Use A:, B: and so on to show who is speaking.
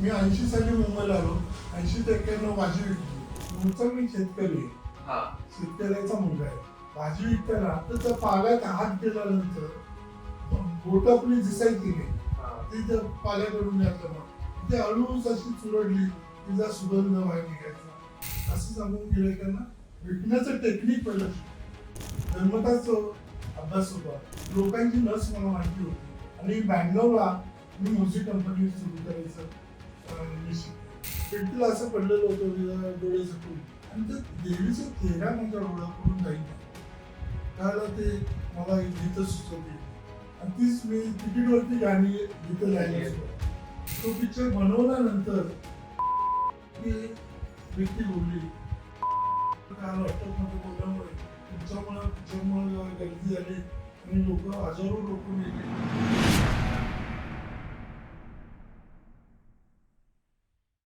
A: मी 80 साली मुंबईला आलो. 80% भाजी विकली. मूळचा मी शेतकरी आहे. शेतकऱ्याचा मुलगा आहे. भाजी विकताना तर त्या पाल्यात हात गेल्यानंतर बोट आपली दिसायची नाही. ती त्या पाल्याकडून घातलं ते हळूच अशी चुरडली, तिचा सुगंध बाहेर निघायचा. असं सांगून गिरायकांना विकण्याचं टेक्निक पहिलं जन्मताच अभ्यास होता. लोकांची नस मला माहिती होती. आणि बँगलोरला मी म्युझिक कंपनी सुरू करायचं मी शिकलो. असं पडलेलं होतं डोळे झटून आणि ते देवीचं चेहरा माझ्या डोळ्याकडून जाईल त्याला ते मला गीतं सुचवली आणि तीच मी तिकीटवरती गाणी गीतं गायला सुरुवात. तो पिक्चर बनवल्यानंतर ती व्यक्ती बोलली काल अटकमध्ये बोलल्यामुळे तुमच्यामुळे पिक्चरमुळे गर्दी झाली आणि लोक हजारो लोक मेले.